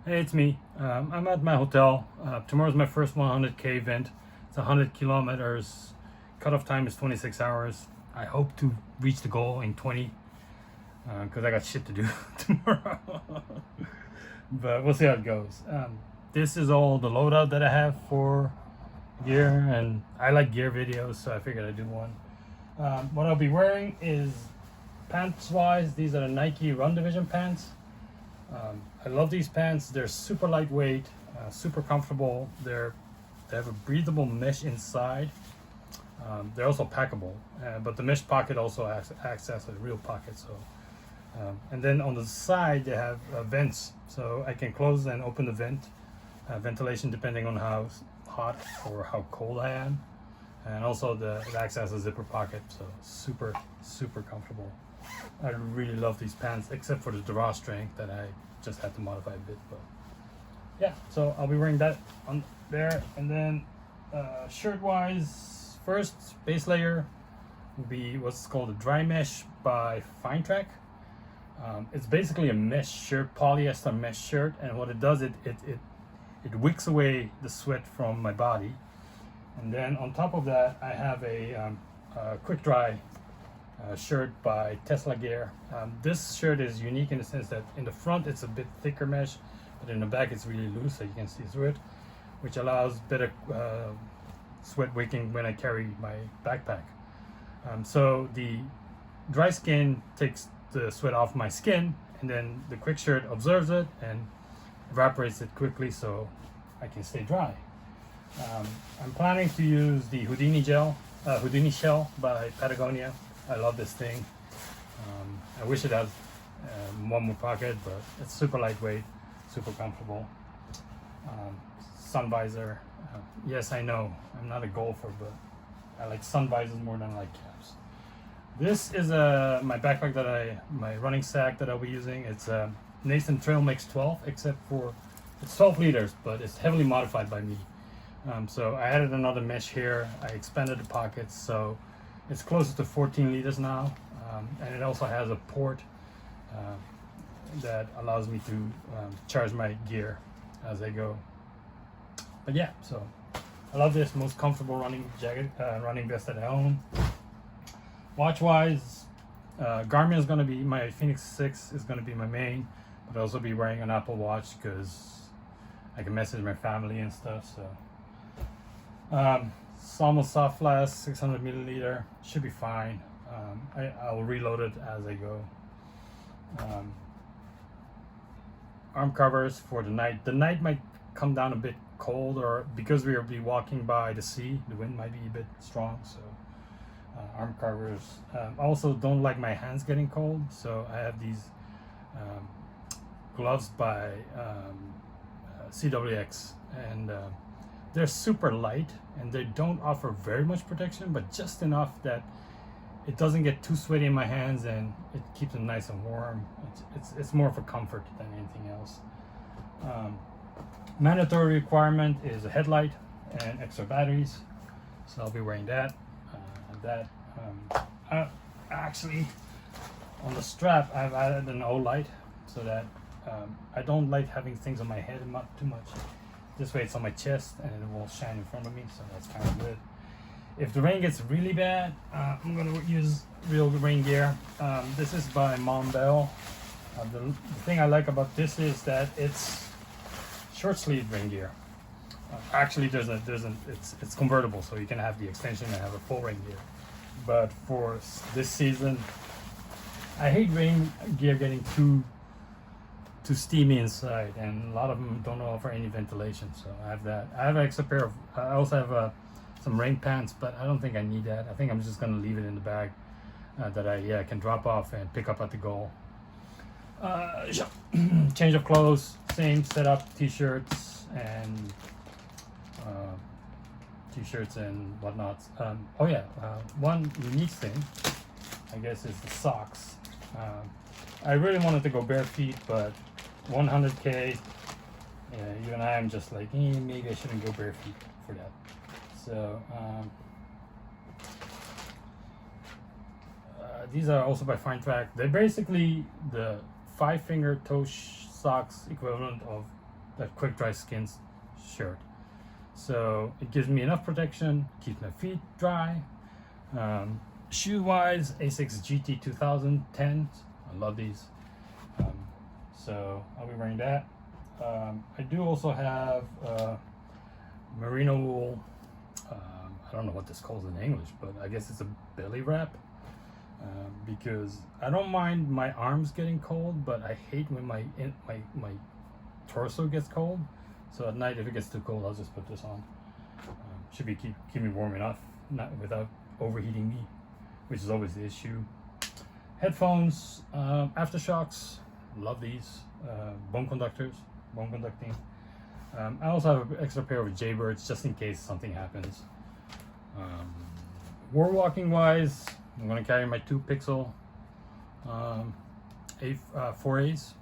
Hey, it's me. I'm at my hotel. Tomorrow's my first 100K event. It's 100 kilometers. Cutoff time is 26 hours. I hope to reach the goal in 20 because I got shit to do tomorrow. But we'll see how it goes. This is all the loadout that I have for gear, and I like gear videos, so I figured I'd do one. What I'll be wearing is pants wise, these are the Nike Run Division pants. I love these pants. They're super lightweight, super comfortable. They have a breathable mesh inside. They're also packable, but the mesh pocket also acts as a real pocket. So, and then on the side they have vents, so I can close and open the ventilation depending on how hot or how cold I am. And also it acts as a zipper pocket, so super comfortable. I really love these pants, except for the drawstring that I just had to modify a bit. But yeah, so I'll be wearing that on there. And then shirt wise, first base layer will be what's called a dry mesh by Fine Track. It's basically a mesh shirt, polyester mesh shirt, and what it does, it wicks away the sweat from my body. And then on top of that, I have a quick dry shirt by Tesla Gear. This shirt is unique in the sense that in the front it's a bit thicker mesh, but in the back it's really loose, so you can see through it, which allows better sweat wicking when I carry my backpack. So the dry skin takes the sweat off my skin, and then the quick shirt observes it and evaporates it quickly so I can stay dry. I'm planning to use the Houdini shell by Patagonia. I love this thing. I wish it had one more pocket, but it's super lightweight, super comfortable. Sun visor. Yes, I know I'm not a golfer, but I like sun visors more than I like caps. This is my backpack my running sack that I'll be using. It's a Nathan Trail Mix 12, except for it's 12 liters, but it's heavily modified by me. So I added another mesh here. I expanded the pockets, so it's closer to 14 liters now. And it also has a port that allows me to charge my gear as I go. But yeah, so I love this. Most comfortable running jacket, running vest that I own. Watch wise, Garmin is going to be my Phoenix 6 is going to be my main, but I'll also be wearing an Apple Watch because I can message my family and stuff. So Salmo Soft Flask 600 milliliter should be fine. I'll reload it as I go. Arm covers for the night. The night might come down a bit cold, or because we'll be walking by the sea, the wind might be a bit strong. So arm covers. I also don't like my hands getting cold, so I have these gloves by CWX, and they're super light and they don't offer very much protection, but just enough that it doesn't get too sweaty in my hands and it keeps them nice and warm. It's more for comfort than anything else. Mandatory requirement is a headlight and extra batteries, so I'll be wearing that. Actually, on the strap I've added an O light so that I don't like having things on my head too much. This way it's on my chest and it won't shine in front of me, so that's kind of good. If the rain gets really bad, I'm going to use real rain gear. This is by Mom Bell. The thing I like about this is that it's short sleeve rain gear. Actually, it's convertible, so you can have the extension and have a full rain gear. But for this season, I hate rain gear getting too steamy inside, and a lot of them don't offer any ventilation, so I have that. I have an extra pair of I also have some rain pants, but I don't think I need that. I think I'm just going to leave it in the bag that I can drop off and pick up at the goal. Change of clothes, same setup, t-shirts and whatnot. One unique thing I guess is the socks. I really wanted to go bare feet, but 100K, even I am just like, maybe I shouldn't go bare feet for that. So these are also by Fine Track. They're basically the 5-finger toe socks equivalent of that quick dry skins shirt. So it gives me enough protection, keeps my feet dry. Shoe wise, Asics GT 2010s. I love these. So I'll be wearing that. I do also have merino wool. I don't know what this calls in English, but I guess it's a belly wrap. Because I don't mind my arms getting cold, but I hate when my torso gets cold. So at night, if it gets too cold, I'll just put this on. Should be keep me warm enough, not without overheating me, which is always the issue. Headphones, aftershocks, love these. Bone conducting. I also have an extra pair of Jaybirds just in case something happens. War walking wise, I'm going to carry my 2 pixel 4As,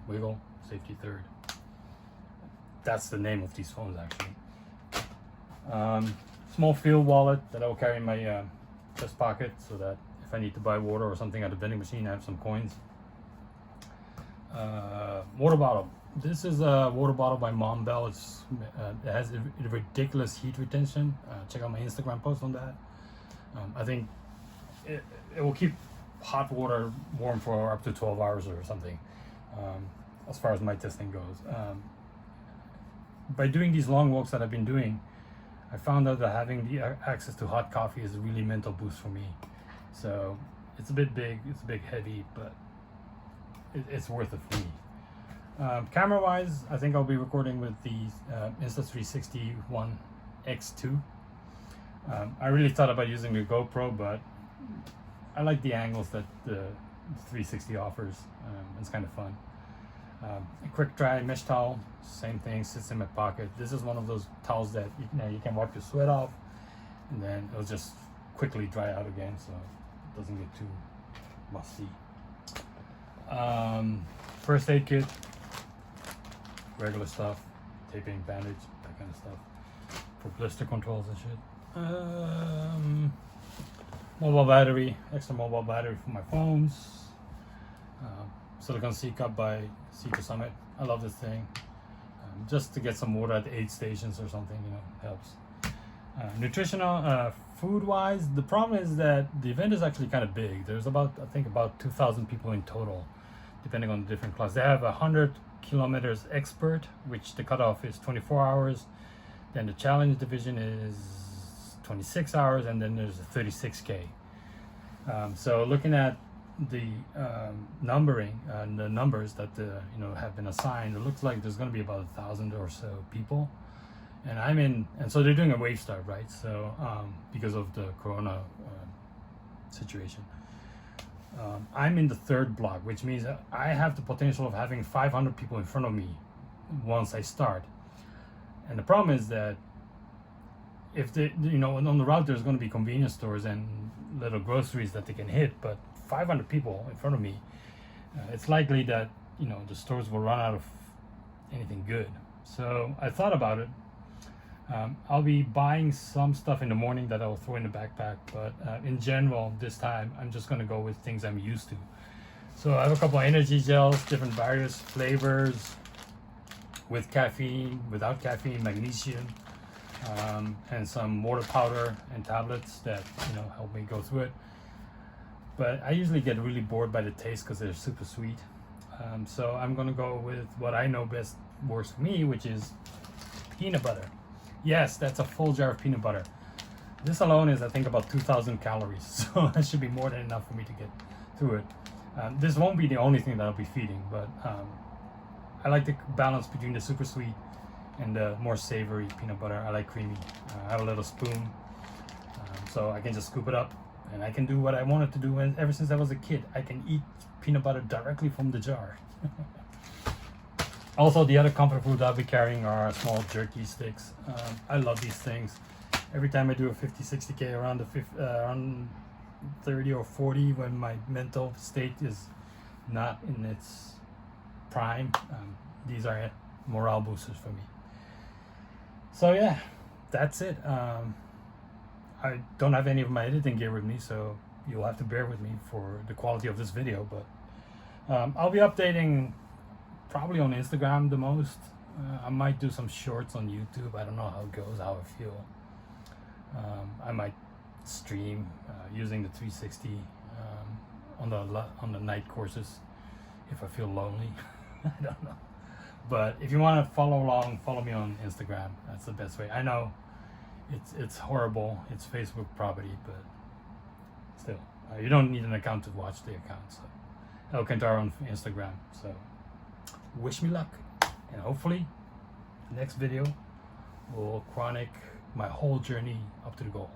Wiggle, safety third. That's the name of these phones actually. Small field wallet that I will carry in my chest pocket so that if I need to buy water or something at the vending machine, I have some coins. Water bottle. This is a water bottle by Mom Bell. It has a ridiculous heat retention. Check out my Instagram post on that. I think it will keep hot water warm for up to 12 hours or something, as far as my testing goes. By doing these long walks that I've been doing, I found out that having the access to hot coffee is a really mental boost for me. So it's a bit big, it's a bit heavy, but it's worth it for me. Camera wise, I think I'll be recording with the Insta360 One X2. I really thought about using the GoPro, but I like the angles that the 360 offers. It's kind of fun. A quick dry mesh towel, same thing, sits in my pocket. This is one of those towels that you can wipe your sweat off, and then it'll just quickly dry out again, so it doesn't get too musty. First aid kit, regular stuff, taping, bandage, that kind of stuff for blister controls and shit. Mobile battery, extra mobile battery for my phones. Silicone C cup by Sea2 Summit. I love this thing. Just to get some water at the aid stations or something, helps. Nutritional, food wise, the problem is that the event is actually kind of big. There's about 2,000 people in total, depending on the different class. They have 100 kilometers expert, which the cutoff is 24 hours. Then the challenge division is 26 hours, and then there's a 36K. So looking at the numbering and the numbers that have been assigned, it looks like there's going to be about 1,000 or so people, and so they're doing a wave start, right? So because of the corona situation, I'm in the 3rd block, which means I have the potential of having 500 people in front of me once I start. And the problem is that if on the route there's going to be convenience stores and little groceries that they can hit, but 500 people in front of me, it's likely that the stores will run out of anything good. So I thought about it. I'll be buying some stuff in the morning that I'll throw in the backpack, but in general this time I'm just going to go with things I'm used to. So I have a couple of energy gels, different various flavors, with caffeine, without caffeine, magnesium, and some water powder and tablets that help me go through it. But I usually get really bored by the taste because they're super sweet. So I'm gonna go with what I know best works for me, which is peanut butter. Yes, that's a full jar of peanut butter. This alone is, I think, about 2,000 calories, so that should be more than enough for me to get through it. This won't be the only thing that I'll be feeding, but I like the balance between the super sweet and the more savory peanut butter. I like creamy. I have a little spoon, so I can just scoop it up, and I can do what I wanted to do. And ever since I was a kid, I can eat peanut butter directly from the jar. Also, the other comfort food I'll be carrying are small jerky sticks. I love these things. Every time I do a 50-60K around 30 or 40, when my mental state is not in its prime, these are morale boosters for me. So yeah, that's it. I don't have any of my editing gear with me, so you'll have to bear with me for the quality of this video, but I'll be updating probably on Instagram the most. I might do some shorts on YouTube. I don't know how it goes, how I feel. I might stream using the 360 on the night courses if I feel lonely. I don't know. But if you want to follow along, follow me on Instagram. That's the best way. I know it's horrible. It's Facebook property, but still, you don't need an account to watch the account. So El Cantaro on Instagram. So wish me luck, and hopefully the next video will chronic my whole journey up to the goal.